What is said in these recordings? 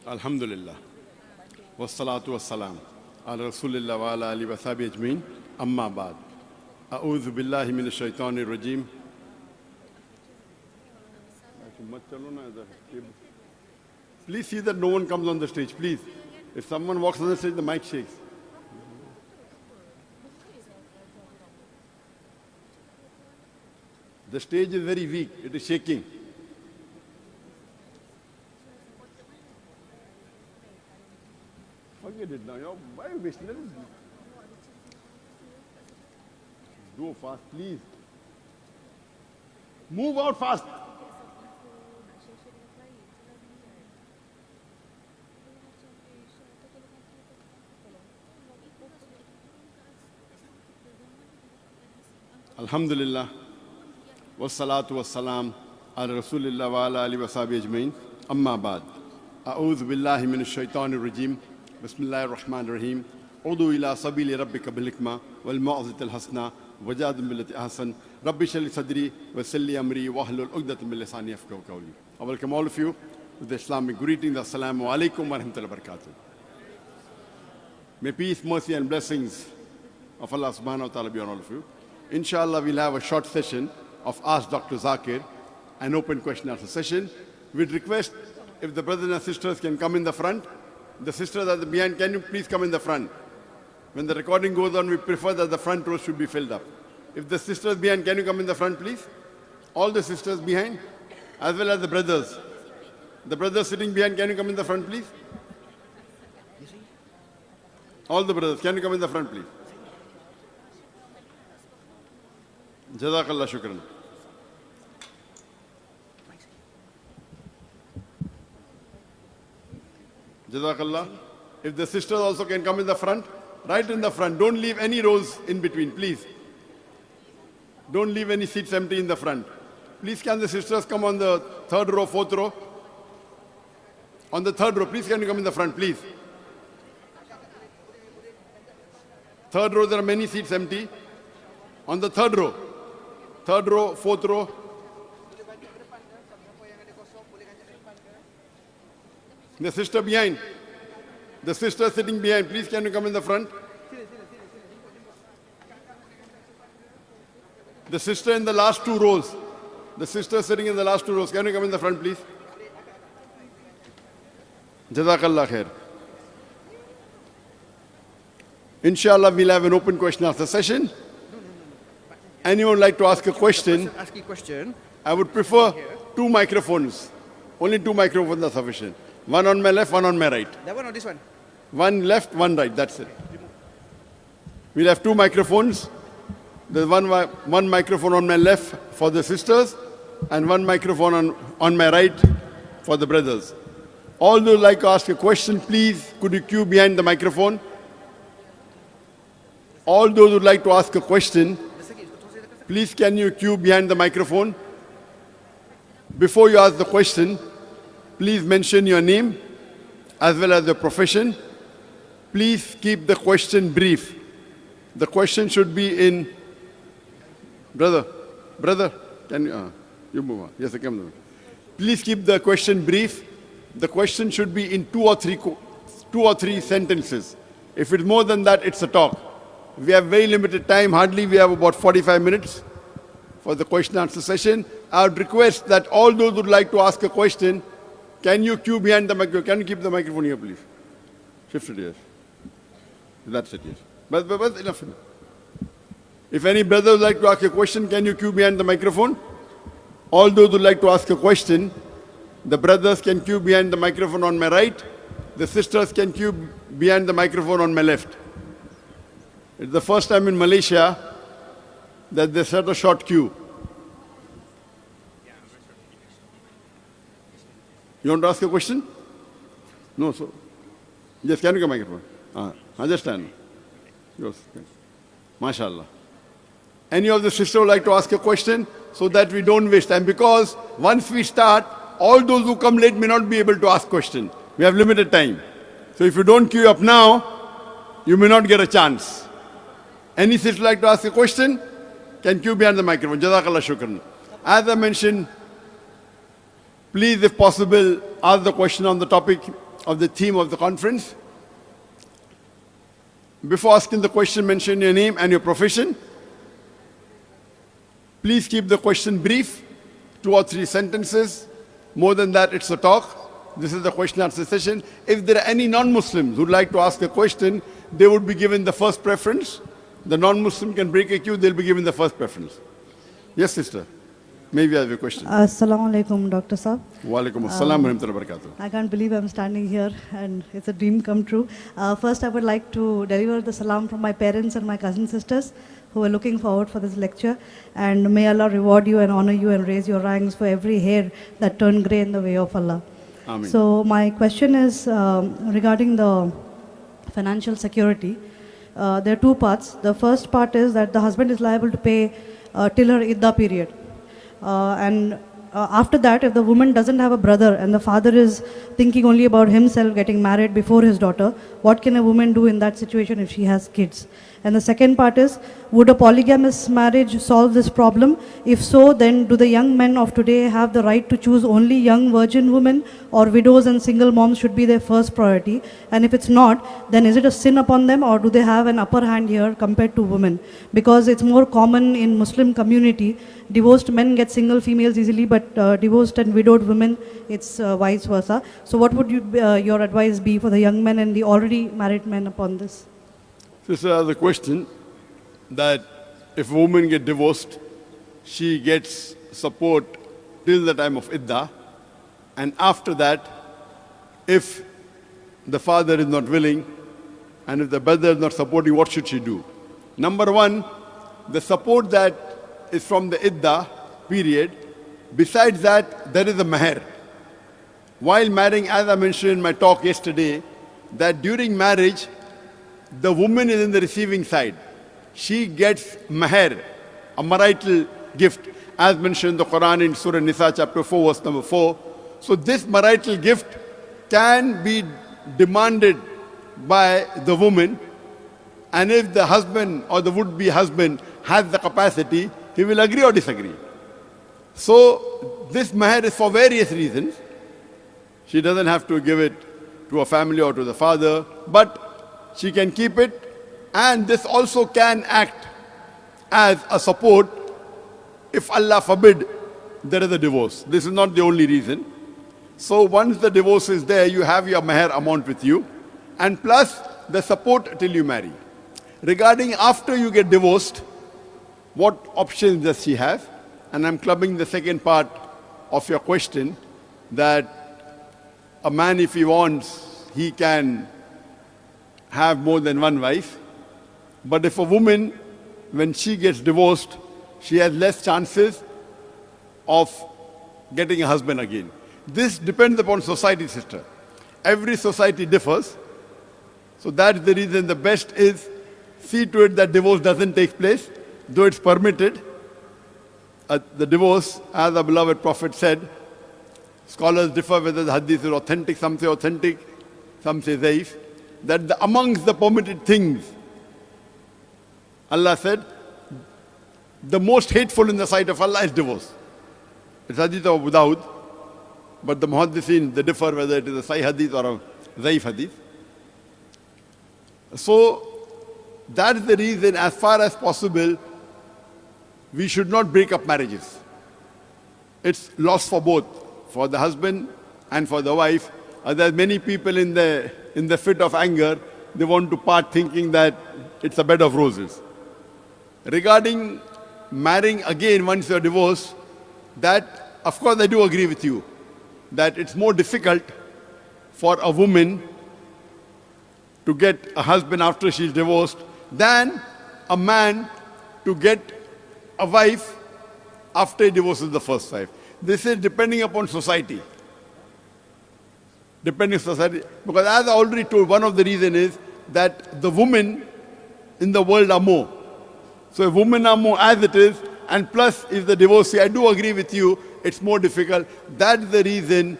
Alhamdulillah. Wassalatu wassalam. Ala Rasulillah wa ala alihi wa sahbihi ajmeen. Amma ba'd. A'udhu billahi minash shaitanir rajim. Please see that no one comes on the stage, please. If someone walks on the stage, the mic shakes. The stage is very weak. It is shaking. Forget it now. Why are you wasting it? Go fast, please. Move out fast. Alhamdulillah. Wassalatu wassalam ala Rasulillah wa ala alihi wa sahbihi ajmeen. Amma ba'd. A'udhu billahi minash shaitanir rajim. Bismillahir rahmanir rahim. Udu ila sabili rabbika bil hikma wal mau'izatil hasana wajadil billati ahsan. Rabbi shrah li sadri wa yassir li amri wahlul 'uqdatam min lisani yafqahu qawli. I welcome all of you with the Islamic greetings. Assalamu alaikum wa rahmatullahi wa barakatuh. May peace, mercy and blessings of Allah subhanahu wa ta'ala be on all of you. Inshallah, we'll have a short session of Ask Dr. Zakir, an open question answer session. We'd request if the brothers and sisters can come in the front. The sisters at the behind, can you please come in the front? When the recording goes on, we prefer that the front row should be filled up. If the sisters behind, can you come in the front, please? All the sisters behind, as well as the brothers. The brothers sitting behind, can you come in the front, please? All the brothers, can you come in the front, please? Jazakallah shukran. Jazakallah. If the sisters also can come in the front, right in the front. Don't leave any rows in between, please. Don't leave any seats empty in the front. Please can the sisters come on the third row, fourth row? On the third row, please can you come in the front, please? Third row, there are many seats empty. On the third row, fourth row. The sister behind. The sister sitting behind, please can you come in the front? The sister in the last two rows. The sister sitting in the last two rows, can you come in the front, please? Jazakallah khair. Inshallah, we'll have an open question answer session. Anyone like to ask a question? Ask a question. I would prefer two microphones. Only two microphones are sufficient. One on my left, one on my right. That one or this one? One left, one right, that's it. We'll have two microphones. There's one microphone on my left for the sisters and one microphone on my right for the brothers. All those who like to ask a question, please, could you queue behind the microphone? All those who would like to ask a question, please can you queue behind the microphone? Before you ask the question, please mention your name as well as your profession. Please keep the question brief. The question should be in, brother, can you move on? Yes, I can. Please keep the question brief. The question should be in two or three sentences. If it's more than that, it's a talk. We have very limited time, hardly we have about 45 minutes for the question answer session. I would request that all those who would like to ask a question, can you queue behind the microphone? Can you keep the microphone here, please? Shift it, yes. That's it, yes. But enough. If any brother would like to ask a question, can you queue behind the microphone? All those who would like to ask a question, the brothers can queue behind the microphone on my right. The sisters can queue behind the microphone on my left. It's the first time in Malaysia that they set a short queue. You want to ask a question? No, so. Yes, can you come microphone? Understand. Yes. MashaAllah. Any of the sisters would like to ask a question so that we don't waste time? Because once we start, all those who come late may not be able to ask question. We have limited time. So if you don't queue up now, you may not get a chance. Any sister like to ask a question? Can queue behind the microphone. Jazakallah shukran. As I mentioned, please, if possible, ask the question on the topic of the theme of the conference. Before asking the question, mention your name and your profession. Please keep the question brief, 2 or 3 sentences. More than that, it's a talk. This is the question answer session. If there are any non-Muslims who'd like to ask a question, they would be given the first preference. The non-Muslim can break a queue, they'll be given the first preference. Yes, sister. Maybe I have a question. Assalamu alaikum, Dr. Saab. Wa alaikum assalam wa rahmatullahi wa barakatuh. I can't believe I'm standing here and it's a dream come true. First, I would like to deliver the salam from my parents and my cousin sisters who are looking forward for this lecture. And may Allah reward you and honor you and raise your ranks for every hair that turned grey in the way of Allah. Ameen. So my question is regarding the financial security. There are 2 parts. The first part is that the husband is liable to pay till her idda period. After that, if the woman doesn't have a brother and the father is thinking only about himself getting married before his daughter, what can a woman do in that situation if she has kids? And the second part is, would a polygamous marriage solve this problem? If so, then do the young men of today have the right to choose only young virgin women, or widows and single moms should be their first priority? And if it's not, then is it a sin upon them, or do they have an upper hand here compared to women? Because it's more common in Muslim community. Divorced men get single females easily, but divorced and widowed women, it's vice versa. So what would your advice be for the young men and the already married men upon this? Sister has a question that if a woman gets divorced, she gets support till the time of idda, and after that, if the father is not willing and if the brother is not supporting, what should she do? Number 1, the support that is from the idda period. Besides that, there is a mahr. While marrying, as I mentioned in my talk yesterday, that during marriage, the woman is in the receiving side. She gets mahr, a marital gift, as mentioned in the Quran in Surah Nisa chapter 4, verse number 4. So this marital gift can be demanded by the woman, and if the husband or the would-be husband has the capacity, he will agree or disagree. So this mahr is for various reasons. She doesn't have to give it to a family or to the father, but she can keep it, and this also can act as a support if Allah forbid there is a divorce. This is not the only reason. So once the divorce is there, you have your mahr amount with you, and plus the support till you marry. Regarding after you get divorced, what options does she have? And I'm clubbing the second part of your question, that a man, if he wants, he can have more than one wife. But if a woman, when she gets divorced, she has less chances of getting a husband again. This depends upon society, sister. Every society differs. So that's the reason the best is see to it that divorce doesn't take place, though it's permitted. The divorce, as the beloved Prophet said, scholars differ whether the hadith is authentic, some say authentic, some say zaif, that amongst the permitted things, Allah said, the most hateful in the sight of Allah is divorce. It's hadith of Abu Dawud, but the muhaddithin, they differ whether it is a sahih hadith or a zaif hadith. So that's the reason, as far as possible, we should not break up marriages. It's loss for both, for the husband and for the wife. There are many people in the fit of anger, they want to part thinking that it's a bed of roses. Regarding marrying again once you're divorced, that, of course, I do agree with you, that it's more difficult for a woman to get a husband after she's divorced than a man to get a wife after he divorces the first wife. This is depending upon society. Depending on society. Because as I already told, one of the reasons is that the women in the world are more. So if women are more as it is, and plus if the divorcee, I do agree with you, it's more difficult. That's the reason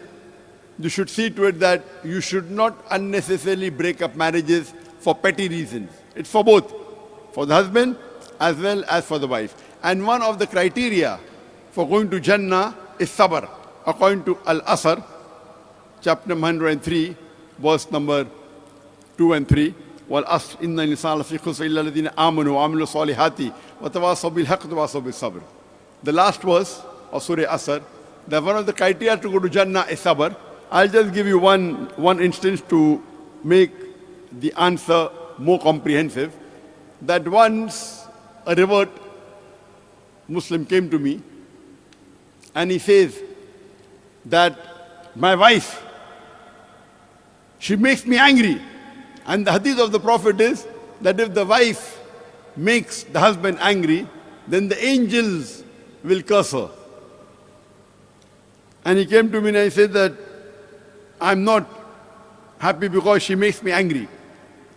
you should see to it that you should not unnecessarily break up marriages for petty reasons. It's for both, for the husband as well as for the wife. And one of the criteria for going to Jannah is sabr. According to Al-Asr, chapter 103, verse number 2 and 3. وَالْأَصْرِ إِنَّ الْإِنسَانَ لَفِي خُسْرٍ إِلَّا الَّذِينَ آمَنُوا وَعَمِلُوا الصَّالِحَاتِ وَتَوَاصَوْا بِالْحَقِّ وَتَوَاصَوْا بِالصَّبْرِ. The last verse of Surah Asr, that one of the criteria to go to Jannah is sabr. I'll just give you one instance to make the answer more comprehensive. That once a revert Muslim came to me and he says that my wife, she makes me angry. And the hadith of the Prophet is that if the wife makes the husband angry, then the angels will curse her. And he came to me and he said that I'm not happy because she makes me angry.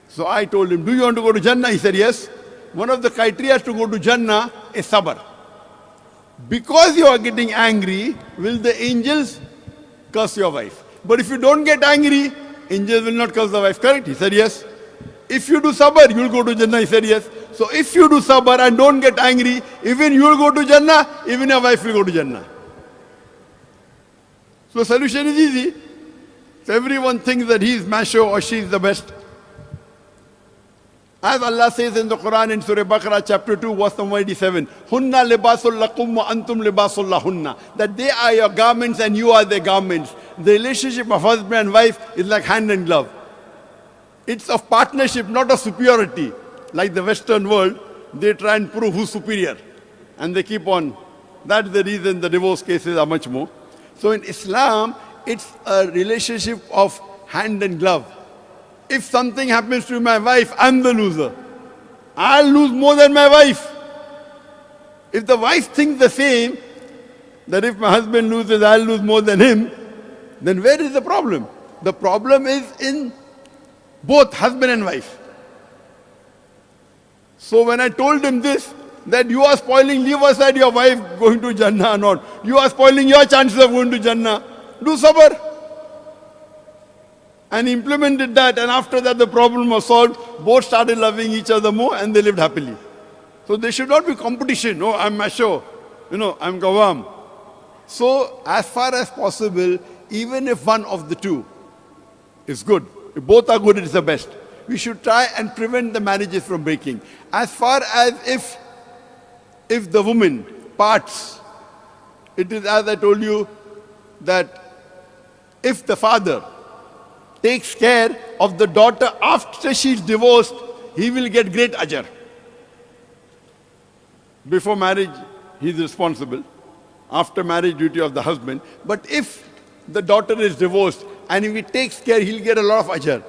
So I told him, do you want to go to Jannah? He said, yes. One of the criteria to go to Jannah is sabr. Because you are getting angry, will the angels curse your wife? But if you don't get angry, angels will not curse the wife, correct? He said, yes. If you do sabr, you will go to Jannah. He said, yes. So if you do sabr and don't get angry, even you will go to Jannah, even your wife will go to Jannah. So the solution is easy. So everyone thinks that he is macho or she is the best. As Allah says in the Quran in Surah Baqarah chapter 2 verse number 87, Hunna libasul lakum wa antum libasul lahunna. That they are your garments and you are their garments. The relationship of husband and wife is like hand and glove. It's of partnership, not of superiority. Like the Western world, they try and prove who's superior. And they keep on. That's the reason the divorce cases are much more. So in Islam, it's a relationship of hand and glove. If something happens to my wife, I'm the loser. I'll lose more than my wife. If the wife thinks the same, that if my husband loses, I'll lose more than him, then where is the problem? The problem is in both husband and wife. So when I told him this, that you are spoiling, leave aside your wife going to Jannah or not. You are spoiling your chances of going to Jannah. Do sabr. And he implemented that, and after that the problem was solved. Both started loving each other more and they lived happily. So there should not be competition. Oh, I'm macho. I'm Gawam. So as far as possible, even if one of the two is good, if both are good, it is the best. We should try and prevent the marriages from breaking. As far as if the woman parts, it is as I told you that if the father takes care of the daughter after she is divorced, he will get great ajr. Before marriage, he is responsible. After marriage, duty of the husband. But if the daughter is divorced and if he takes care, he'll get a lot of ajr.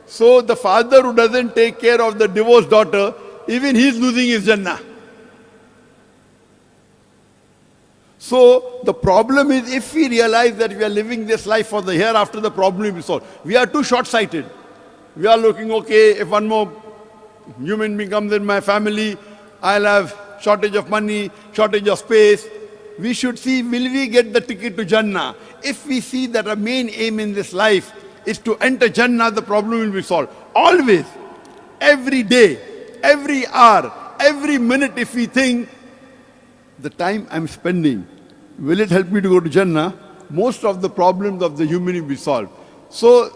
So the father who doesn't take care of the divorced daughter, even he is losing his Jannah. So the problem is, if we realize that we are living this life for the hereafter, the problem will be solved. We are too short-sighted. We are looking, okay, if one more human being comes in my family, I'll have shortage of money, shortage of space. We should see, will we get the ticket to Jannah? If we see that our main aim in this life is to enter Jannah, the problem will be solved. Always, every day, every hour, every minute, if we think, the time I'm spending, will it help me to go to Jannah? Most of the problems of the human will be solved. So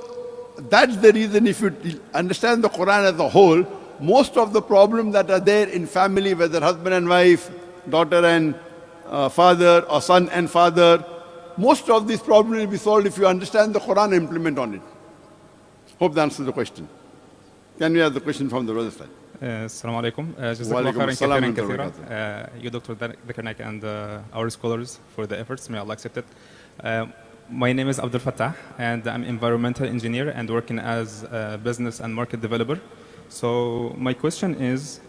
that's the reason, if you understand the Quran as a whole, most of the problems that are there in family, whether husband and wife, daughter and father, or son and father, most of these problems will be solved if you understand the Quran and implement on it. Hope that answers the question. Can we have the question from the other side? السلام عليكم. جزاك الله خيرا كثيرا. You Dr. Zakir Naik and our scholars for the efforts. May Allah accept it. My name is Abdul Fattah and I'm environmental engineer and working as a business and market developer. So my question is,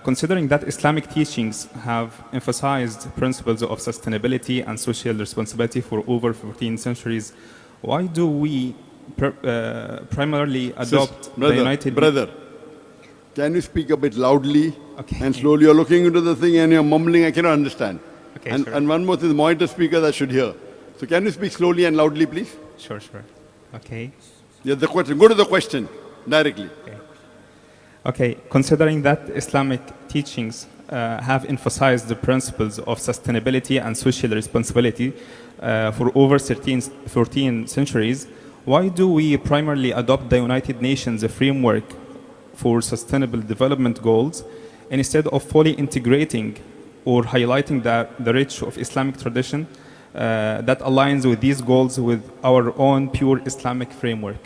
considering that Islamic teachings have emphasized principles of sustainability and social responsibility for over 14 centuries, why do we primarily adopt the United... Brother, can you speak a bit loudly and slowly? You're looking into the thing and you're mumbling, I cannot understand. Okay, and, sure. and one more thing, the monitor speaker that should hear. So can you speak slowly and loudly, please? Sure. Okay. Yeah, the question. Go to the question directly. Okay. Considering that Islamic teachings have emphasized the principles of sustainability and social responsibility for over 14 centuries, why do we primarily adopt the United Nations framework for sustainable development goals instead of fully integrating or highlighting the rich of Islamic tradition that aligns with these goals with our own pure Islamic framework?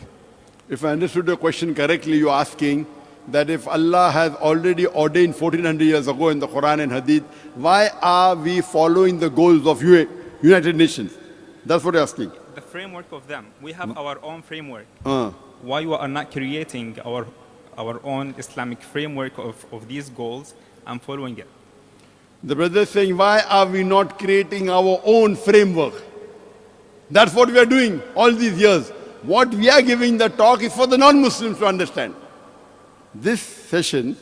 If I understood your question correctly, you're asking that if Allah has already ordained 1400 years ago in the Quran and Hadith, why are we following the goals of United Nations? That's what you're asking. The framework of them. We have our own framework. Why we are not creating our own Islamic framework of these goals and following it? The brother is saying, why are we not creating our own framework? That's what we are doing all these years. What we are giving the talk is for the non-Muslims to understand. This session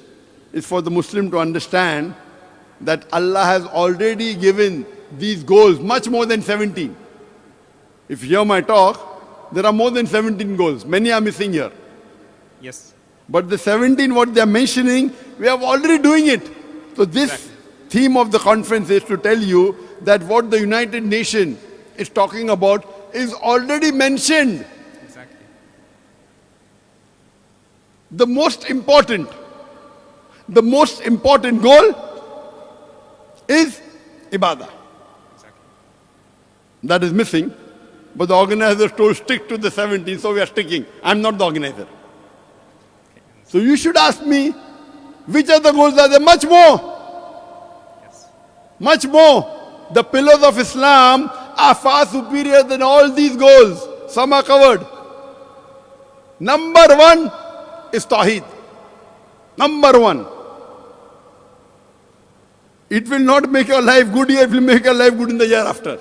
is for the Muslim to understand that Allah has already given these goals, much more than 17. If you hear my talk, there are more than 17 goals. Many are missing here. Yes. But the 17, what they are mentioning, we are already doing it. So this theme of the conference is to tell you that what the United Nations is talking about is already mentioned. Exactly. The most important goal is ibadah. Exactly. That is missing. But the organizers told stick to the 17, so we are sticking. I'm not the organizer. So you should ask me, which are the goals? Are there much more? Yes. Much more. The pillars of Islam are far superior than all these goals. Some are covered. Number one is Tawheed. Number one. It will not make your life good here, it will make your life good in the year after.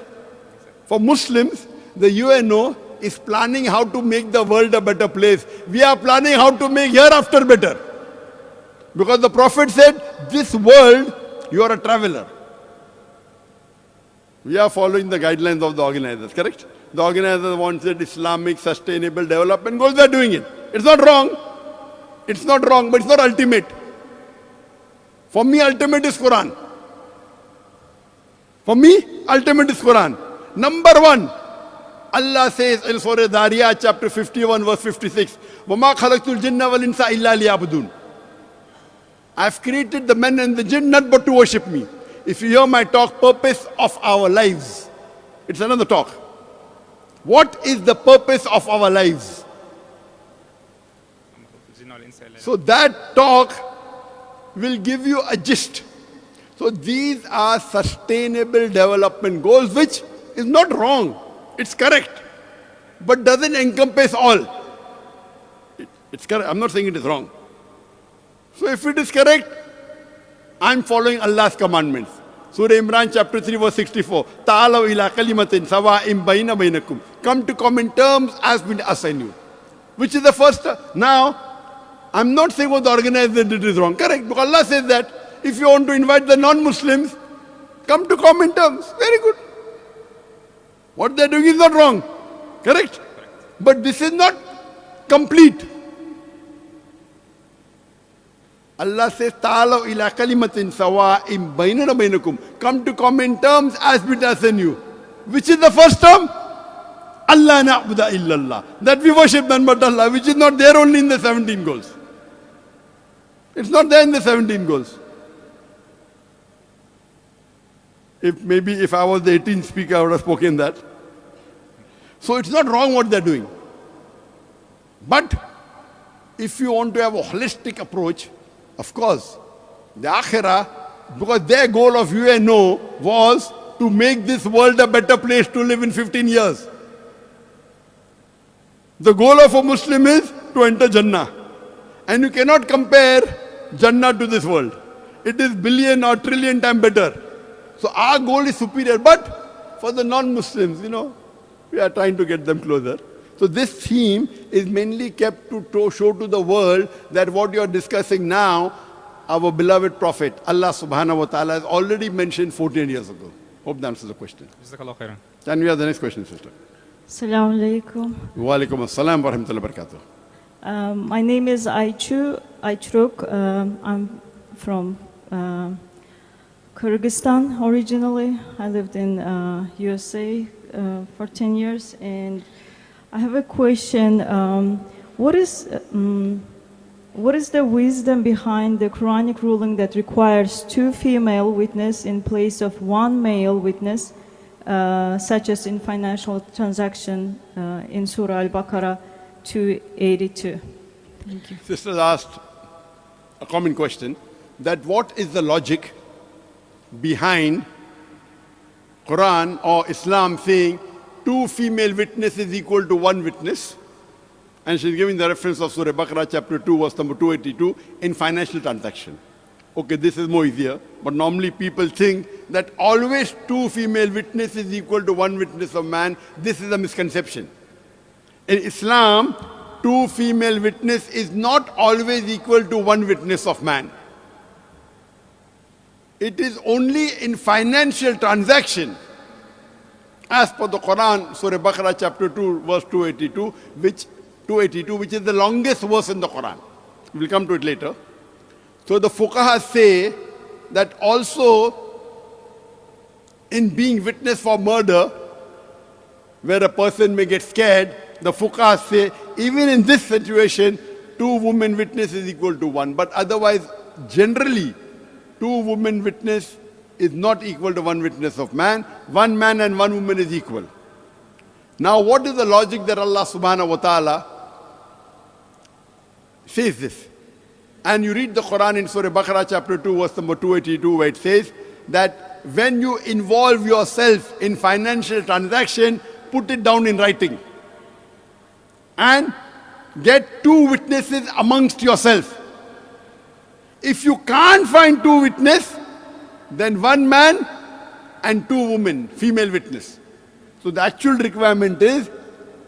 For Muslims, the UNO is planning how to make the world a better place. We are planning how to make hereafter better. Because the Prophet said, this world, you are a traveler. We are following the guidelines of the organizers, correct? The organizers wanted Islamic sustainable development goals, they are doing it. It's not wrong. It's not wrong, but it's not ultimate. For me, ultimate is Quran. For me, ultimate is Quran. Number one, Allah says in Surah Dariyat chapter 51 verse 56, وَمَا خَلَقْتُ الْجِنَّ وَالْإِنسَ إِلَّا لِيَعْبُدُونَ. I've created the men and the jinn not but to worship me. If you hear my talk, purpose of our lives, it's another talk. What is the purpose of our lives? So that talk will give you a gist. So these are sustainable development goals, which is not wrong. It's correct, but doesn't encompass all. It's correct. I'm not saying it is wrong. So if it is correct, I'm following Allah's commandments. Surah Imran chapter 3 verse 64. Ta'alaw ila kalimatin sawa'im bayna baynakum. Come to common terms as been assigned you. Which is the first. Now, I'm not saying what the organizer did is wrong. Correct. Because Allah says that if you want to invite the non-Muslims, come to common terms. Very good. What they're doing is not wrong. Correct? But this is not complete. Allah says, Ta'alaw ila kalimatin sawa'im baynana baynakum. Come to common terms as been assigned you. Which is the first term? Allah na'buda illallah. That we worship none but Allah, which is not there only in the 17 goals. It's not there in the 17 goals. If I was the 18th speaker, I would have spoken that. So it's not wrong what they're doing. But if you want to have a holistic approach, of course, the Akhirah, because their goal of UNO was to make this world a better place to live in 15 years. The goal of a Muslim is to enter Jannah. And you cannot compare Jannah to this world. It is billion or trillion times better. So our goal is superior, but for the non-Muslims, we are trying to get them closer. So this theme is mainly kept to show to the world that what you are discussing now, our beloved Prophet, Allah subhanahu wa ta'ala, has already mentioned 14 years ago. Hope that answers the question. Can we have the next question, sister? Assalamu alaikum. Wa alaikum assalam wa rahmatullahi wa barakatuh. My name is Aytruk. I'm from Kyrgyzstan originally. I lived in USA for 10 years, and I have a question. What is the wisdom behind the Quranic ruling that requires 2 female witnesses in place of 1 male witness, such as in financial transaction in Surah Al-Baqarah 282? Thank you. Sisters asked a common question, that what is the logic behind Quran or Islam saying 2 female witnesses equal to 1 witness? And she's giving the reference of Surah Baqarah chapter 2 verse number 282 in financial transaction. Okay, this is more easier, but normally people think that always 2 female witnesses equal to 1 witness of man. This is a misconception. In Islam, 2 female witness is not always equal to 1 witness of man. It is only in financial transaction. As per the Quran, Surah Baqarah chapter 2 verse 282, which is the longest verse in the Quran. We'll come to it later. So the fuqaha say that also in being witness for murder, where a person may get scared, the fuqaha say even in this situation, 2 women witness is equal to 1. But otherwise, generally, 2 women witness is not equal to 1 witness of man. 1 man and 1 woman is equal. Now, what is the logic that Allah subhanahu wa ta'ala says this? And you read the Quran in Surah Baqarah chapter 2 verse number 282 where it says that when you involve yourself in financial transaction, put it down in writing. And get 2 witnesses amongst yourself. If you can't find 2 witnesses, then 1 man and 2 women, female witness. So the actual requirement is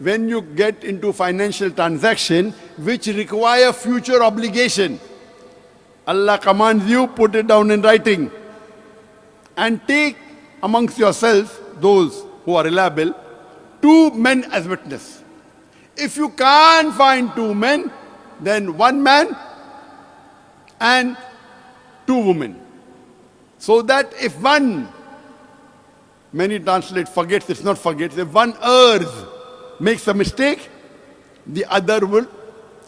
when you get into financial transaction which require future obligation, Allah commands you, put it down in writing and take amongst yourselves, those who are reliable, 2 men as witness. If you can't find 2 men, then 1 man and 2 women. So that if one, many translate forgets, it's not forgets, if one errs, makes a mistake, the other will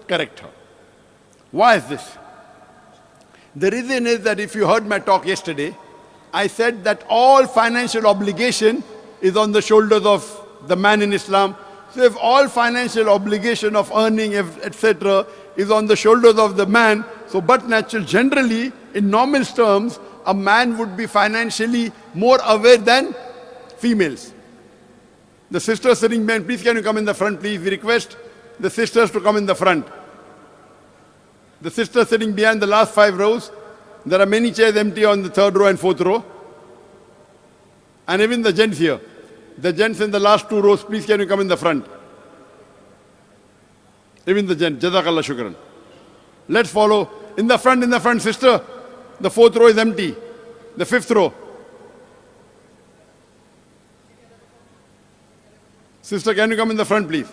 correct her. Why is this? The reason is that if you heard my talk yesterday, I said that all financial obligation is on the shoulders of the man in Islam. So if all financial obligation of earning, etc., is on the shoulders of the man, so but natural, generally, in normal terms, a man would be financially more aware than females. The sisters sitting behind, please can you come in the front, please? We request the sisters to come in the front. The sisters sitting behind the last 5 rows, there are many chairs empty on the 3rd row and 4th row. And even the gents here. The gents in the last 2 rows, please can you come in the front? Even the gents, Jazakallah shukran. Let's follow. In the front, sister. The 4th row is empty. The 5th row. Sister, can you come in the front, please?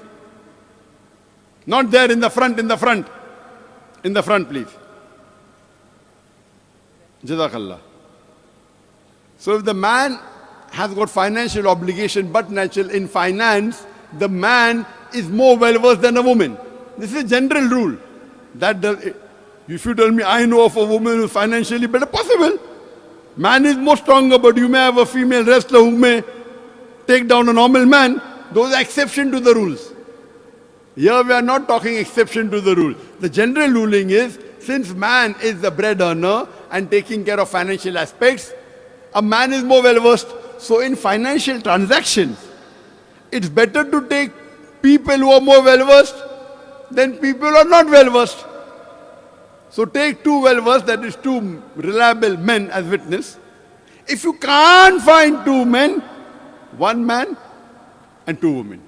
Not there, in the front. In the front, please. Jazakallah. So if the man has got financial obligation, but natural in finance, the man is more well-versed than a woman. This is a general rule. If you tell me I know of a woman who is financially better, possible. Man is more stronger, but you may have a female wrestler who may take down a normal man. Those are exception to the rules. Here we are not talking exception to the rule. The general ruling is, since man is the bread earner and taking care of financial aspects, a man is more well-versed. So in financial transactions, it's better to take people who are more well-versed than people who are not well-versed. So take 2 well-versed, that is 2 reliable men as witness. If you can't find 2 men, 1 man and 2 women.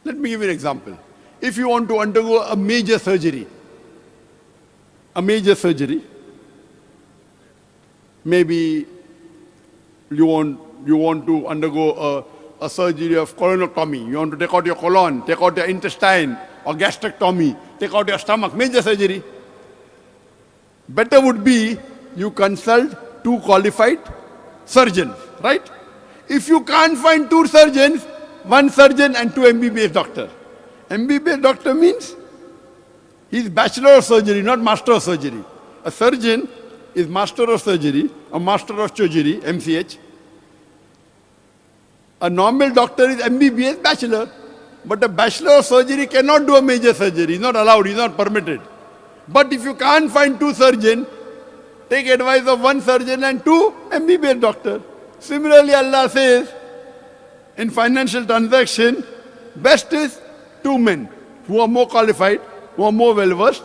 Let me give you an example. If you want to undergo a major surgery, maybe you want to undergo a surgery of colonectomy. You want to take out your colon, take out your intestine, or gastrectomy, take out your stomach, major surgery. Better would be you consult 2 qualified surgeons, right? If you can't find 2 surgeons, one surgeon and two MBBS doctor. MBBS doctor means he's bachelor of surgery, not master of surgery. A surgeon is master of surgery, a master of surgery, MCH. A normal doctor is MBBS bachelor. But a bachelor of surgery cannot do a major surgery. He's not allowed, he's not permitted. But if you can't find two surgeons, take advice of one surgeon and two MBBS doctor. Similarly, Allah says, in financial transaction, best is two men who are more qualified, who are more well versed.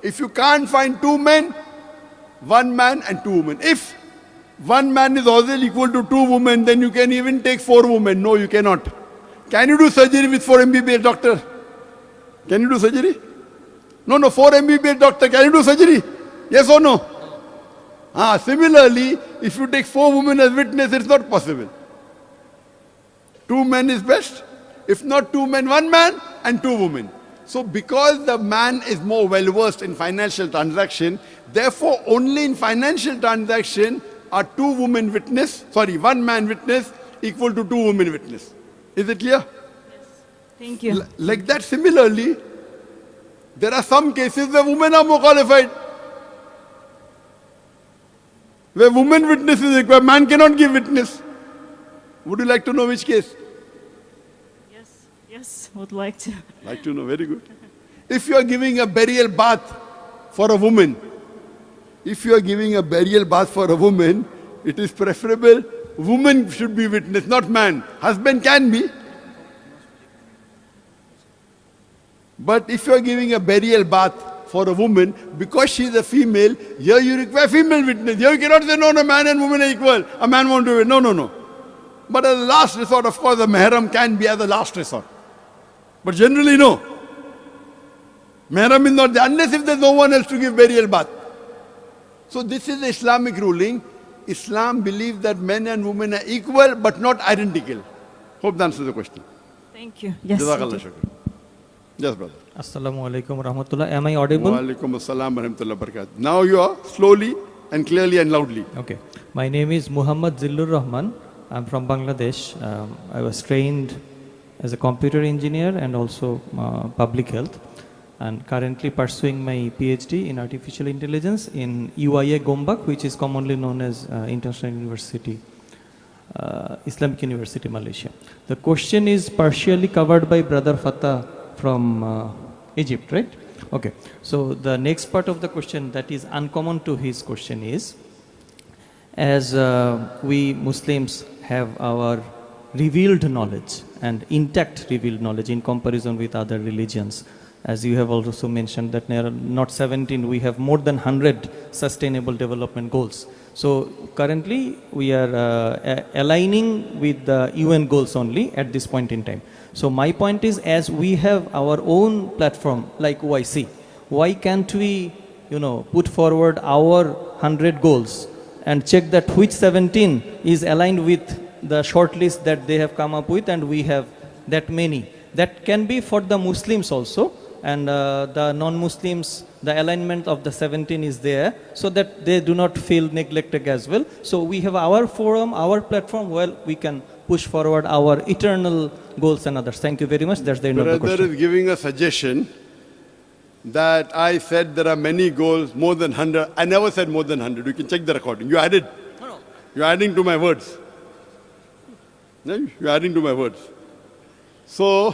If you can't find two men, one man and two women. If one man is also equal to two women, then you can even take four women. No, you cannot. Can you do surgery with four MBBS doctor? Can you do surgery? No, four MBBS doctor. Can you do surgery? Yes or no? Similarly, if you take four women as witness, it's not possible. Two men is best. If not two men, one man and two women. So because the man is more well versed in financial transaction, therefore only in financial transaction are two women witness, one man witness equal to two women witness. Is it clear? Yes. Thank you. Like that, similarly, there are some cases where women are more qualified. Where woman witness is required, man cannot give witness. Would you like to know which case? Yes, would like to. Like to know, very good. If you are giving a burial bath for a woman, it is preferable woman should be witness, not man. Husband can be. But if you are giving a burial bath for a woman, because she is a female, here you require female witness. Here you cannot say, no, man and woman are equal. A man won't do it. No. But as a last resort, of course, the mahram can be as a last resort. But generally, no. Mahram is not there, unless if there is no one else to give burial bath. So this is the Islamic ruling. Islam believes that men and women are equal but not identical. Hope that answers the question. Thank you. Yes. Jazakallah shukran. Yes, brother. Assalamu alaikum warahmatullah. Am I audible? Wa alaikum assalam wa rahmatullahi wa barakatuh. Now you are slowly and clearly and loudly. Okay. My name is Muhammad Zillur Rahman. I'm from Bangladesh. I was trained as a computer engineer and also public health, and currently pursuing my PhD in artificial intelligence in UIA Gombak, which is commonly known as International University, Islamic University, Malaysia. The question is partially covered by Brother Fatah from Egypt, right? Okay. So the next part of the question that is uncommon to his question is, as we Muslims have our revealed knowledge and intact revealed knowledge in comparison with other religions, as you have also mentioned that there are not 17, we have more than 100 sustainable development goals. So currently we are aligning with the UN goals only at this point in time. So my point is, as we have our own platform like OIC, why can't we, put forward our 100 goals and check that which 17 is aligned with the short list that they have come up with, and we have that many. That can be for the Muslims also, and the non-Muslims, the alignment of the 17 is there, so that they do not feel neglected as well. So we have our forum, our platform, where we can push forward our eternal goals and others. Thank you very much. That's the end of the question. Brother is giving a suggestion that I said there are many goals, more than 100. I never said more than 100. You can check the recording. You added. No. You're adding to my words. You're adding to my words. So,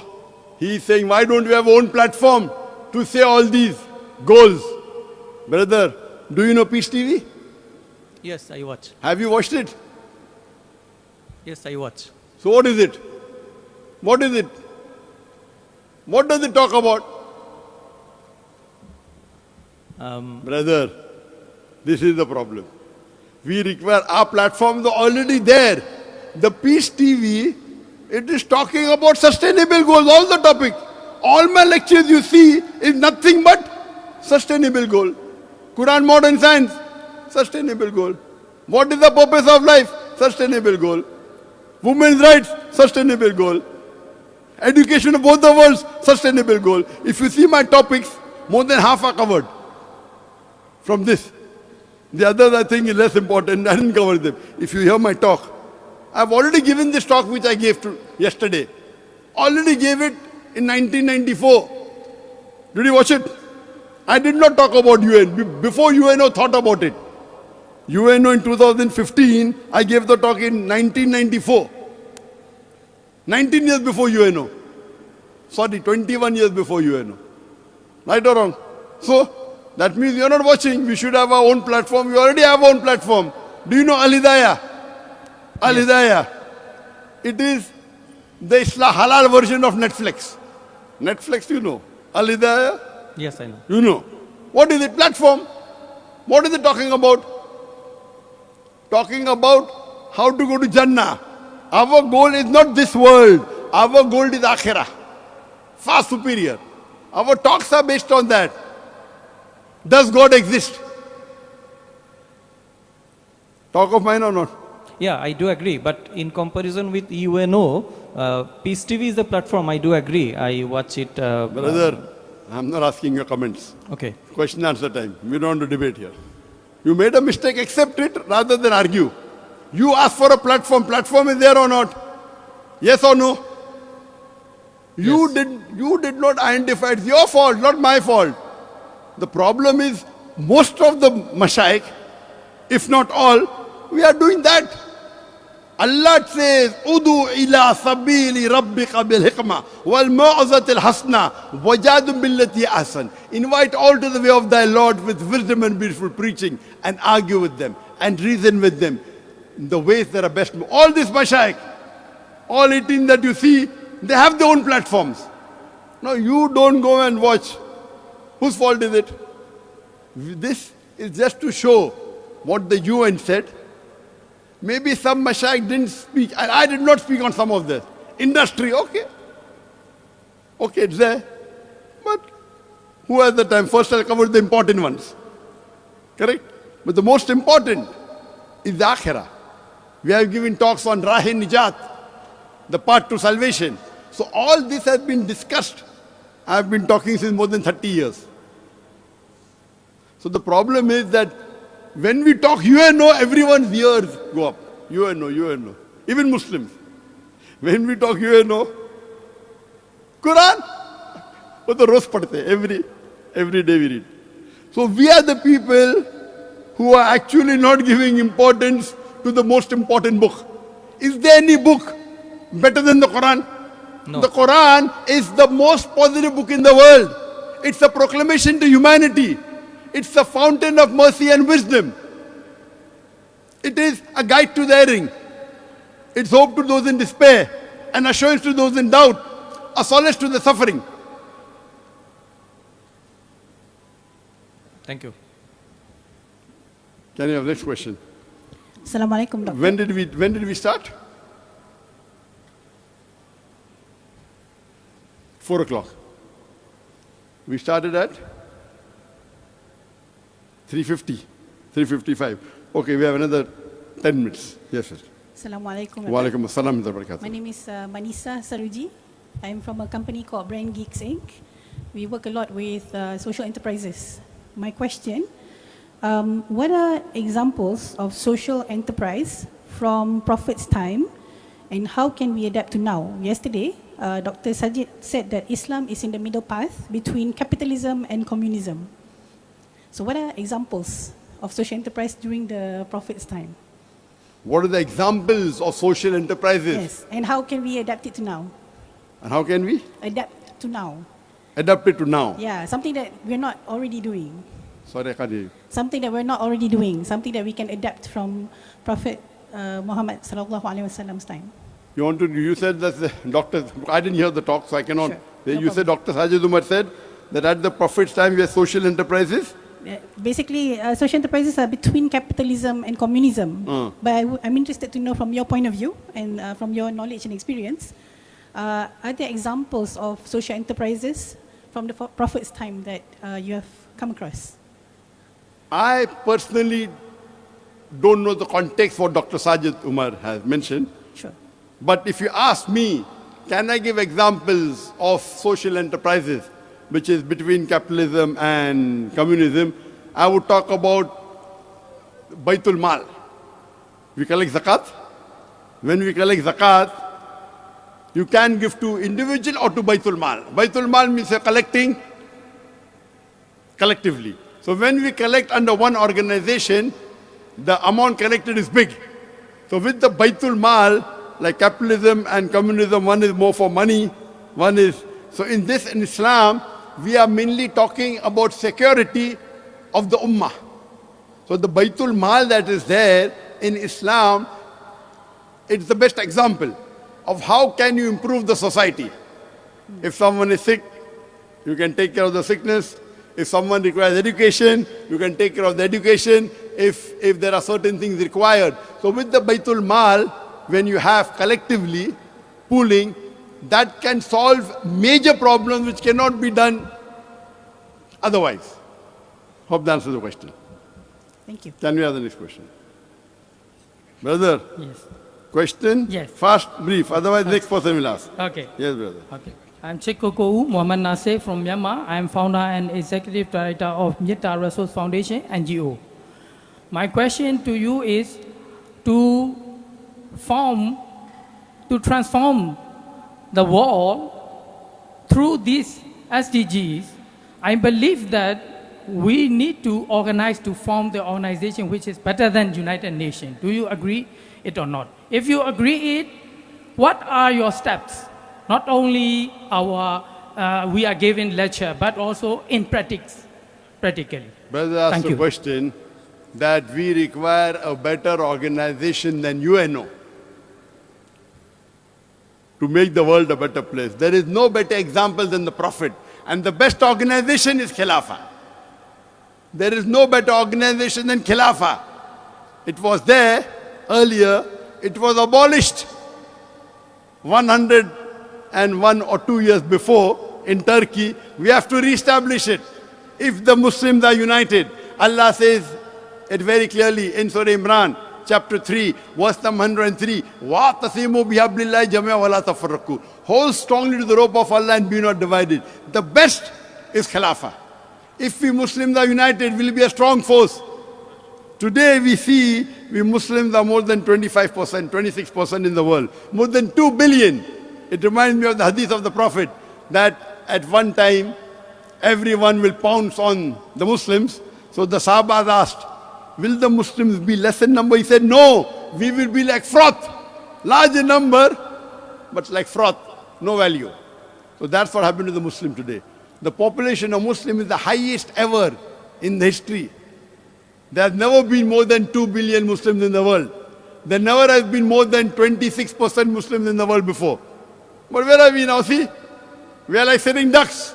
he's saying, why don't we have our own platform to say all these goals? Brother, do you know Peace TV? Yes, I watch. Have you watched it? Yes, I watch. So what is it? What is it? What does it talk about? Brother, this is the problem. We require, our platforms are already there. The Peace TV, it is talking about sustainable goals, all the topic. All my lectures you see is nothing but sustainable goal. Quran, modern science, sustainable goal. What is the purpose of life? Sustainable goal. Women's rights, sustainable goal. Education of both the worlds, sustainable goal. If you see my topics, more than half are covered from this. The others I think is less important. I didn't cover them. If you hear my talk, I've already given this talk which I gave yesterday. Already gave it in 1994. Did you watch it? I did not talk about UN. Before UNO thought about it. UNO in 2015, I gave the talk in 1994. 19 years before UNO. Sorry, 21 years before UNO. Right or wrong? So, that means you're not watching. We should have our own platform. We already have our own platform. Do you know Al-Hidayah? Al-Hidayah. It is the halal version of Netflix. Netflix, you know. Al-Hidayah? Yes, I know. You know. What is it? Platform. What is it talking about? Talking about how to go to Jannah. Our goal is not this world. Our goal is Akhirah. Far superior. Our talks are based on that. Does God exist? Talk of mine or not? Yeah, I do agree. But in comparison with UNO, Peace TV is the platform. I do agree. I watch it. Brother, I'm not asking your comments. Okay. Question answer time. We don't want to debate here. You made a mistake, accept it rather than argue. You asked for a platform. Platform is there or not? Yes or no? You did not identify. It's your fault, not my fault. The problem is most of the mashayikh, if not all, we are doing that. Allah says, Udu ila sabili rabbika bil hikmah wal mau'zatil hasna wajadum billati ahsan. Invite all to the way of thy Lord with wisdom and beautiful preaching, and argue with them and reason with them in the ways that are best. All these mashayikh, all 18 that you see, they have their own platforms. Now you don't go and watch. Whose fault is it? This is just to show what the UN said. Maybe some mashayikh didn't speak. I did not speak on some of this. Industry, okay. Okay, it's there. But who has the time? First I'll cover the important ones. Correct? But the most important is the Akhirah. We have given talks on Rahin Nijat, the path to salvation. So all this has been discussed. I have been talking since more than 30 years. So the problem is that when we talk UNO, everyone's ears go up. UNO, UNO. Even Muslims. When we talk UNO, Quran, what the roz padhte, every day we read. So we are the people who are actually not giving importance to the most important book. Is there any book better than the Quran? No. The Quran is the most positive book in the world. It's a proclamation to humanity. It's a fountain of mercy and wisdom. It is a guide to the erring. It's hope to those in despair, an assurance to those in doubt, a solace to the suffering. Thank you. Can you have next question? Assalamu alaikum, Doctor. When did we start? 4 o'clock. We started at 3:50, 3:55. Okay, we have another 10 minutes. Yes, sir. Assalamu alaikum. Wa alaikum assalam wa barakatuh. My name is Manisa Saruji. I'm from a company called Brand Geeks Inc. We work a lot with social enterprises. My question, what are examples of social enterprise from Prophet's time, and how can we adapt to now? Yesterday, Dr. Sajid said that Islam is in the middle path between capitalism and communism. So what are examples of social enterprise during the Prophet's time? What are the examples of social enterprises? Yes, and how can we adapt it to now? And how can we Adapt to now. adapt it to now? Yeah, something that we're not already doing. Sorry, I can't hear you. Something that we're not already doing. Something that we can adapt from Prophet Muhammad sallallahu alaihi wasallam's time. You said that the doctor, I didn't hear the talk, so I cannot. Sure, no You said Dr. Sajid Umar said that at the Prophet's time we had social enterprises. Basically, social enterprises are between capitalism and communism. But I'm interested to know from your point of view and from your knowledge and experience, are there examples of social enterprises from the Prophet's time that you have come across? I personally don't know the context what Dr. Sajid Umar has mentioned. Sure. But if you ask me, can I give examples of social enterprises which is between capitalism and communism? I would talk about Baitul Mal. We collect zakat. when we collect zakat, you can give to individual or to Baitul Mal. Baitul Mal means you're collecting collectively. So when we collect under one organization, the amount collected is big. So with the Baitul Mal, like capitalism and communism, one is more for money, one is... So in Islam, we are mainly talking about security of the Ummah. So the Baitul Mal that is there in Islam, it's the best example of how can you improve the society. If someone is sick, you can take care of the sickness. If someone requires education, you can take care of the education. If there are certain things required. So with the Baitul Mal, when you have collectively pooling, that can solve major problems which cannot be done otherwise. Hope that answers the question. Thank you. Can we have the next question? Brother? Yes. Question? Yes. Fast, brief. Otherwise, next person will ask. Okay. Yes, brother. Okay. I'm Sheikh Kokou Muhammad Nasir from Myanmar. I am founder and executive director of Miec Resource Foundation, NGO. My question to you is to transform the world through these SDGs. I believe that we need to organize to form the organization which is better than United Nations. Do you agree it or not? If you agree it, what are your steps? Not only we are giving lecture, but also in practically. Brother asked Thank a you. question that we require a better organization than UNO to make the world a better place. There is no better example than the Prophet. And the best organization is Khilafah. There is no better organization than Khilafah. It was there earlier. It was abolished 101 or 2 years before in Turkey. We have to reestablish it. If the Muslims are united, Allah says it very clearly in Surah Imran, chapter 3, verse number 103. وَاعْتَصِمُوا بِحَبْلِ اللَّهِ جَمِيعًا وَلَا تَفَرَّقُوا. Hold strongly to the rope of Allah and be not divided. The best is Khilafah. If we Muslims are united, we'll be a strong force. Today we see we Muslims are more than 25%, 26% in the world. More than 2 billion. It reminds me of the hadith of the Prophet that at one time everyone will pounce on the Muslims. So the Sahabas asked, will the Muslims be less in number? He said, no, we will be like froth. Large in number, but like froth, no value. So that's what happened to the Muslim today. The population of Muslim is the highest ever in the history. There has never been more than 2 billion Muslims in the world. There never has been more than 26% Muslims in the world before. But where are we now? See? We are like sitting ducks.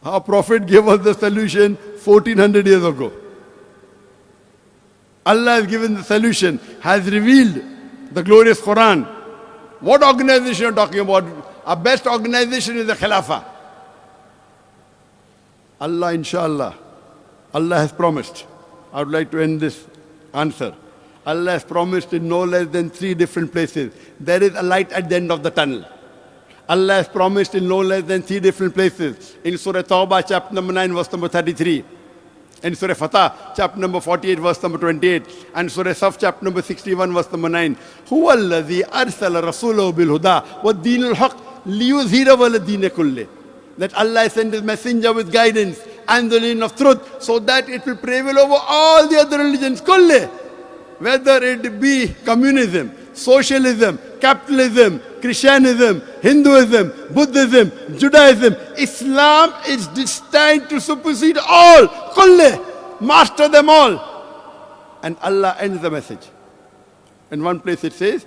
Our Prophet gave us the solution 1400 years ago. Allah has given the solution, has revealed the glorious Quran. What organization are you talking about? Our best organization is the Khilafah. Allah, inshallah, Allah has promised. I would like to end this answer. Allah has promised in no less than 3 different places. There is a light at the end of the tunnel. Allah has promised in no less than 3 different places. In Surah Tawbah, chapter number 9, verse number 33. In Surah Fatah, chapter number 48, verse number 28. And Surah Saf, chapter number 61, verse number 9. هُوَ الَّذِي أَرْسَلَ رَسُولَهُ بِالْهُدَى وَالدِّينِ الْحَقِّ لِيُظْهِرَهُ عَلَى الدِّينِ كُلِّهِ. That Allah sent His messenger with guidance and the lane of truth, so that it will prevail over all the other religions. Kulli. Whether it be communism, socialism, capitalism, Christianism, Hinduism, Buddhism, Judaism, Islam is destined to supersede all. Kulli. Master them all. And Allah ends the message. In one place it says,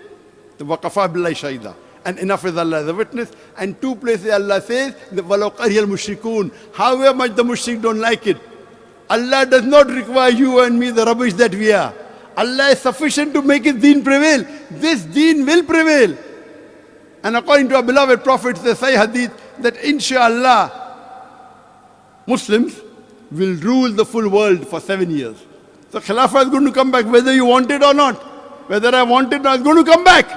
the waqafa billahi shaida. And enough is Allah as a witness. And 2 places Allah says, the walau karihal mushrikun. However much the mushrik don't like it. Allah does not require you and me the rubbish that we are. Allah is sufficient to make His deen prevail. This deen will prevail. And according to our beloved Prophet, the Sahih Hadith, that inshallah, Muslims will rule the full world for 7 years. So Khilafah is going to come back whether you want it or not. Whether I want it or not, it's going to come back.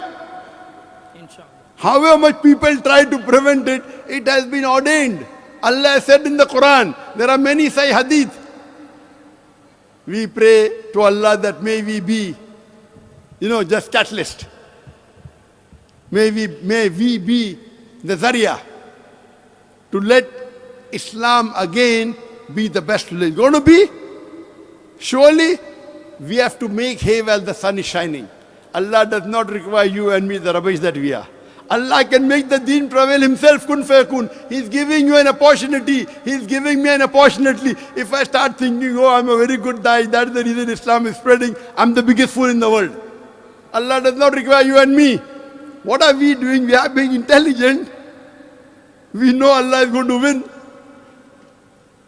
Inshallah. However much people try to prevent it, it has been ordained. Allah has said in the Quran, there are many Sahih Hadith. we pray to Allah that may we be, just catalyst. May we be the Zariya to let Islam again be the best religion. Going to be? Surely we have to make hay while the sun is shining. Allah does not require you and me the rubbish that we are. Allah can make the deen prevail himself, kun fayakun. He's giving you an opportunity. He's giving me an opportunity. If I start thinking, oh, I'm a very good guy, that's the reason Islam is spreading, I'm the biggest fool in the world. Allah does not require you and me. What are we doing? We are being intelligent. We know Allah is going to win.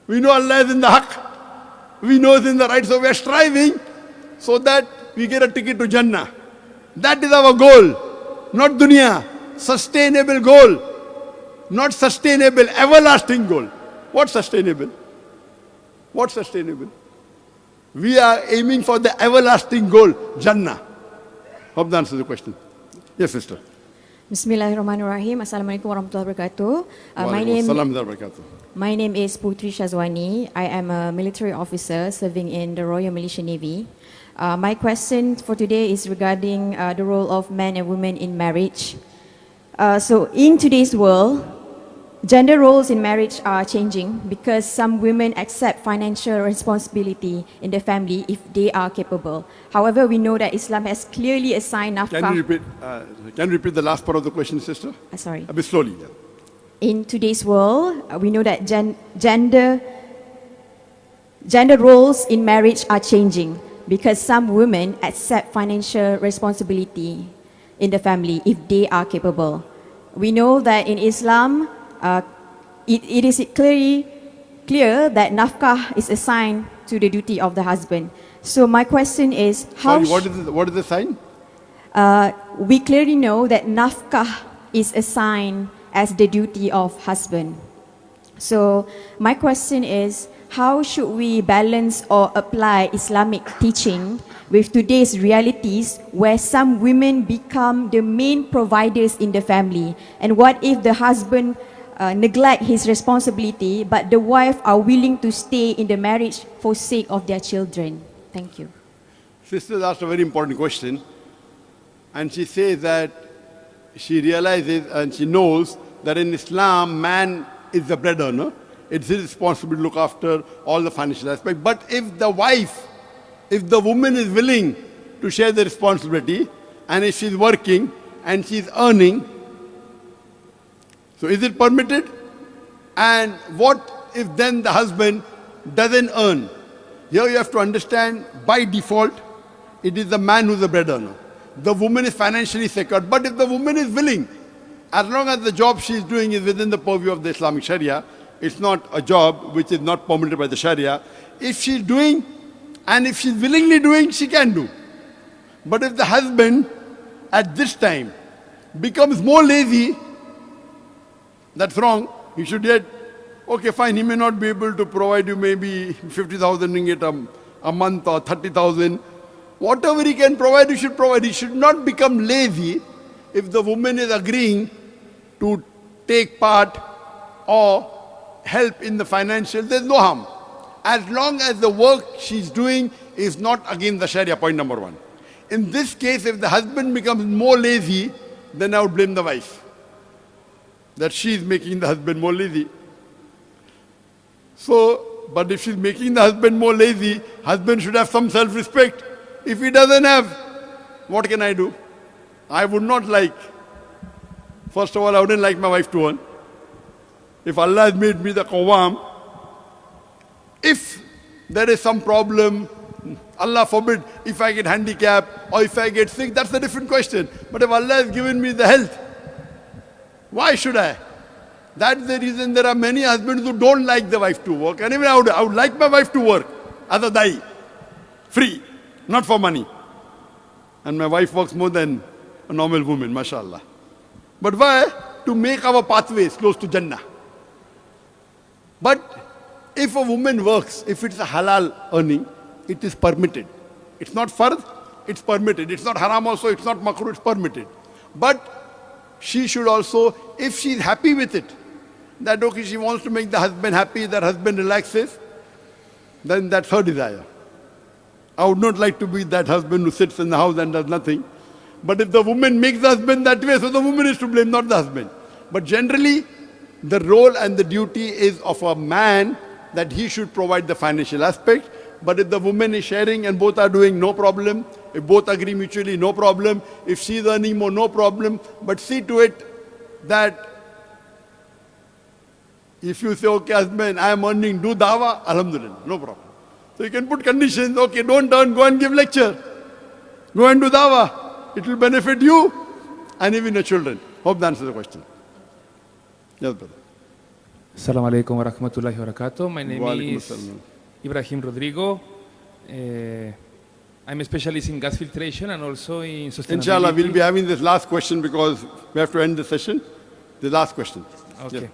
We know Allah is in the haqq. We know it's in the right. So we are striving so that we get a ticket to Jannah. That is our goal. Not dunya. Sustainable goal. Not sustainable, everlasting goal. What sustainable? What sustainable? We are aiming for the everlasting goal, Jannah. Hope that answers the question. Yes, sister. Bismillahirrahmanirrahim. Assalamualaikum warahmatullahi wabarakatuh. My name is Putri Shazwani. I am a military officer serving in the Royal Malaysian Navy. My question for today is regarding the role of men and women in marriage. So in today's world, gender roles in marriage are changing because some women accept financial responsibility in the family if they are capable. However, we know that Islam has clearly assigned nafkah. Can you repeat the last part of the question, sister? Sorry. A bit slowly. Yeah. In today's world, we know that gender roles in marriage are changing because some women accept financial responsibility in the family if they are capable. We know that in Islam, it is clear that nafkah is assigned to the duty of the husband. So my question is, how? Sorry, what is the sign? We clearly know that nafkah is assigned as the duty of husband. So my question is, how should we balance or apply Islamic teaching with today's realities where some women become the main providers in the family? And what if the husband neglect his responsibility but the wife are willing to stay in the marriage for sake of their children? Thank you. Sister asked a very important question, and she says that she realizes and she knows that in Islam, man is the breadwinner. It's his responsibility to look after all the financial aspects. But if the wife, if the woman is willing to share the responsibility, and if she's working and she's earning, so is it permitted? And what if then the husband doesn't earn? Here you have to understand, by default, it is the man who's the breadwinner. The woman is financially secured. But if the woman is willing, as long as the job she is doing is within the purview of the Islamic Sharia, it's not a job which is not permitted by the Sharia. If she's doing, and if she's willingly doing, she can do. But if the husband at this time becomes more lazy, that's wrong. You should get, okay, fine, he may not be able to provide you maybe 50,000 ringgit a month or 30,000. Whatever he can provide, you should provide. He should not become lazy if the woman is agreeing to take part or help in the financial. There's no harm. As long as the work she's doing is not against the Sharia, point number one. In this case, if the husband becomes more lazy, then I would blame the wife, that she's making the husband more lazy. So, but if she's making the husband more lazy, husband should have some self-respect. If he doesn't have, what can I do? I would not like, first of all, I wouldn't like my wife to earn. If Allah has made me the qawwam, if there is some problem, Allah forbid, if I get handicapped or if I get sick, that's a different question. But if Allah has given me the health, why should I? That's the reason there are many husbands who don't like the wife to work. And even I would like my wife to work as a dai, free, not for money. And my wife works more than a normal woman, mashallah. But why? To make our pathways close to Jannah. But if a woman works, if it's a halal earning, it is permitted. It's not fard, it's permitted. It's not haram also, it's not makruh, it's permitted. But she should also, if she's happy with it, that okay, she wants to make the husband happy, that husband relaxes, then that's her desire. I would not like to be that husband who sits in the house and does nothing. But if the woman makes the husband that way, so the woman is to blame, not the husband. But generally, the role and the duty is of a man that he should provide the financial aspect. But if the woman is sharing and both are doing, no problem. If both agree mutually, no problem. If she's earning more, no problem. But see to it that if you say, okay, husband, I am earning, do dawah, alhamdulillah, no problem. So you can put conditions, okay, don't earn, go and give lecture. Go and do dawah. It will benefit you and even your children. Hope that answers the question. Yes, brother. Assalamu alaikum wa rahmatullahi wa barakatuh. My name Walaikum is assalam. Ibrahim Rodrigo. I'm a specialist in gas filtration and also in sustainability. Inshallah, we'll be having this last question because we have to end the session. The last question. Okay. Yes.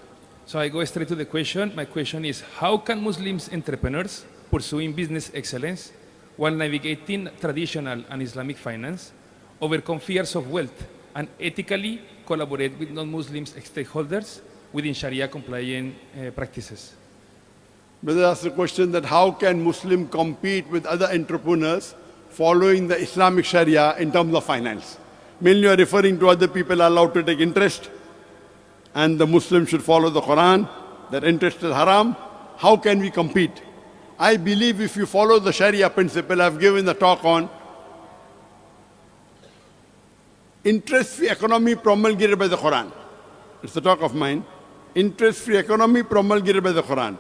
So I go straight to the question. My question is, how can Muslims entrepreneurs pursuing business excellence while navigating traditional and Islamic finance overcome fears of wealth and ethically collaborate with non-Muslims stakeholders within Sharia-compliant practices? Brother asked the question that how can Muslim compete with other entrepreneurs following the Islamic Sharia in terms of finance? Mainly you are referring to other people are allowed to take interest and the Muslim should follow the Quran, that interest is haram. How can we compete? I believe if you follow the Sharia principle, I've given the talk on interest-free economy promulgated by the Quran. It's the talk of mine. Interest-free economy promulgated by the Quran.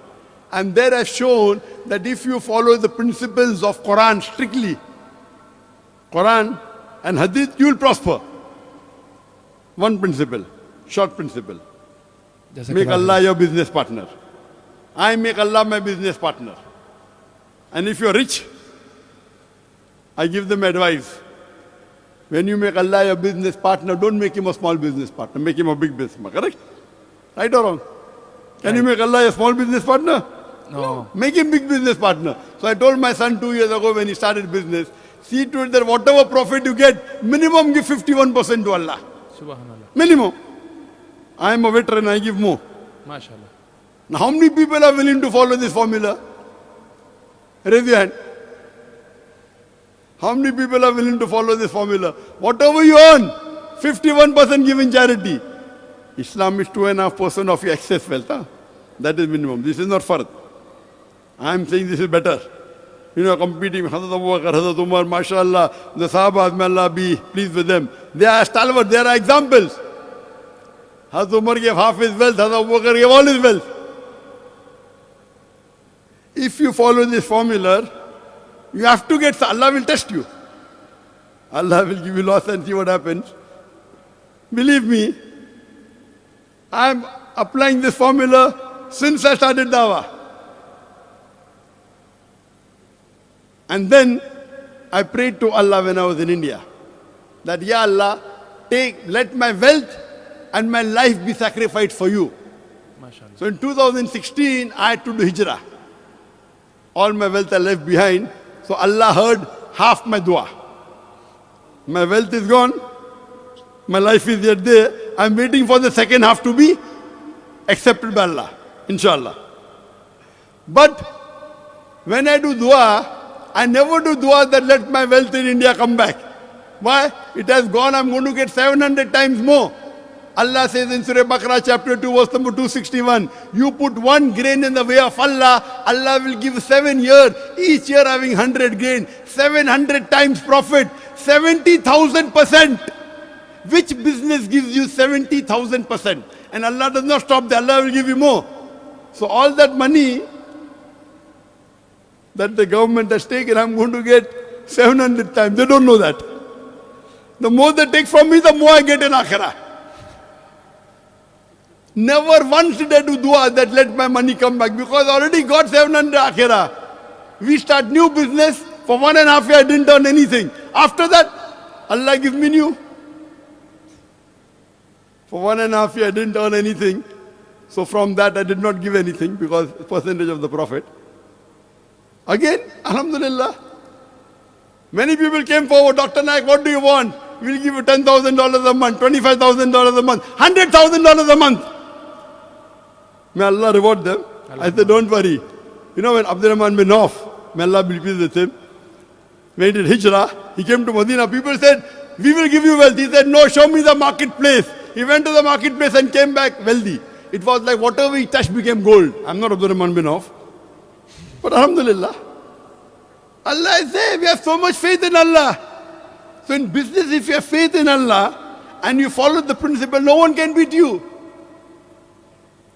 And there I've shown that if you follow the principles of Quran strictly, Quran and Hadith, you will prosper. One principle, short principle. Make Allah your business partner. I make Allah my business partner. And if you're rich, I give them advice. When you make Allah your business partner, don't make him a small business partner, make him a big business partner. Correct? Right or wrong? Can you make Allah a small business partner? No. Make him big business partner. So I told my son 2 years ago when he started business, see to it that whatever profit you get, minimum give 51% to Allah. Subhanallah. Minimum. I am a veteran, I give more. MashaAllah. Now how many people are willing to follow this formula? Raise your hand. How many people are willing to follow this formula? Whatever you earn, 51% give in charity. Islam is 2.5% of your excess wealth. Huh? That is minimum. This is not fard. I am saying this is better. You know, competing with Hazrat Abu Bakr, Hazrat Umar, mashallah, the Sahabas, may Allah be pleased with them. They are stalwart, they are examples. Hazrat Umar gave half his wealth, Hazrat Abu Bakr gave all his wealth. If you follow this formula, you have to get, Allah will test you. Allah will give you loss and see what happens. Believe me, I am applying this formula since I started dawah. And then I prayed to Allah when I was in India that, Ya Allah, let my wealth and my life be sacrificed for you. So in 2016, I had to do hijrah. All my wealth I left behind. So Allah heard half my dua. My wealth is gone. My life is yet there. I'm waiting for the second half to be accepted by Allah, inshallah. But when I do dua, I never do dua that let my wealth in India come back. Why? It has gone, I'm going to get 700 times more. Allah says in Surah Baqarah chapter 2 verse number 261, you put 1 grain in the way of Allah, Allah will give 7 years, each year having 100 grain, 700 times profit, 70,000%. Which business gives you 70,000%? And Allah does not stop there, Allah will give you more. So all that money that the government has taken, I'm going to get 700 times. They don't know that. The more they take from me, the more I get in Akhirah. Never once did I do dua that let my money come back because I already got 700 Akhirah. We start new business. For 1.5 years I didn't earn anything. After that, Allah gives me new. For 1.5 years I didn't earn anything. So from that I did not give anything because percentage of the profit. Again, alhamdulillah. Many people came forward, Dr. Naik, what do you want? We'll give you $10,000 a month, $25,000 a month, $100,000 a month. May Allah reward them. I said, don't worry. You know when Abdurrahman bin Auf, may Allah be pleased with him, when he did Hijrah, he came to Medina. People said, we will give you wealth. He said, no, show me the marketplace. He went to the marketplace and came back wealthy. It was like whatever he touched became gold. I'm not Abdul Rahman bin Auf. But alhamdulillah, Allah is there. We have so much faith in Allah. So in business, if you have faith in Allah and you follow the principle, no one can beat you.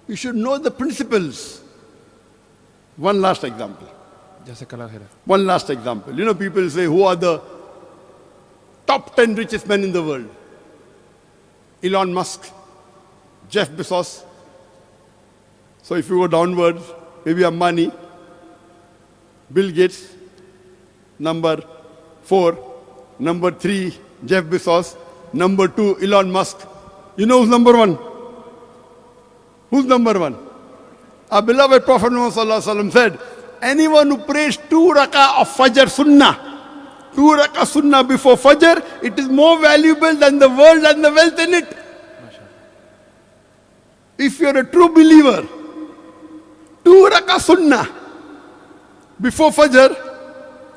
You should know the principles. One last example. Jazakallah khairan. One last example. You know, people say, who are the top 10 richest men in the world? Elon Musk, Jeff Bezos. So if you go downwards, maybe Ambani, Bill Gates, number 4, number 3, Jeff Bezos, number 2, Elon Musk. You know who's number 1? Who's number 1? Our beloved Prophet Muhammad Sallallahu Alaihi Wasallam said, anyone who prays 2 rakah of Fajr Sunnah, 2 rakah Sunnah before Fajr, it is more valuable than the world and the wealth in it. If you're a true believer, 2 rakah Sunnah before Fajr,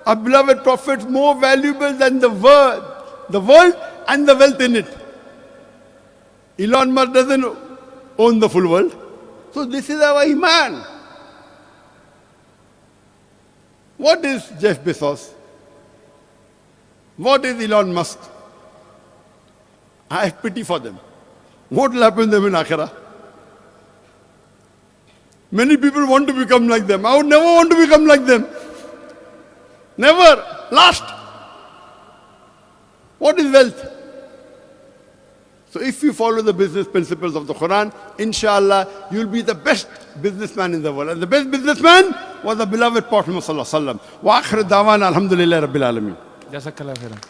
our beloved Prophet is more valuable than the world and the wealth in it. Elon Musk doesn't own the full world. So this is our Iman. What is Jeff Bezos? What is Elon Musk? I have pity for them. What will happen to them in Akhirah? Many people want to become like them. I would never want to become like them. Never. Last. What is wealth? So if you follow the business principles of the Quran, inshallah, you will be the best businessman in the world. And the best businessman was the beloved Prophet Muhammad Sallallahu Alaihi Wasallam. Wa akhir dawana alhamdulillah rabbil alameen. Jazakallah khairan.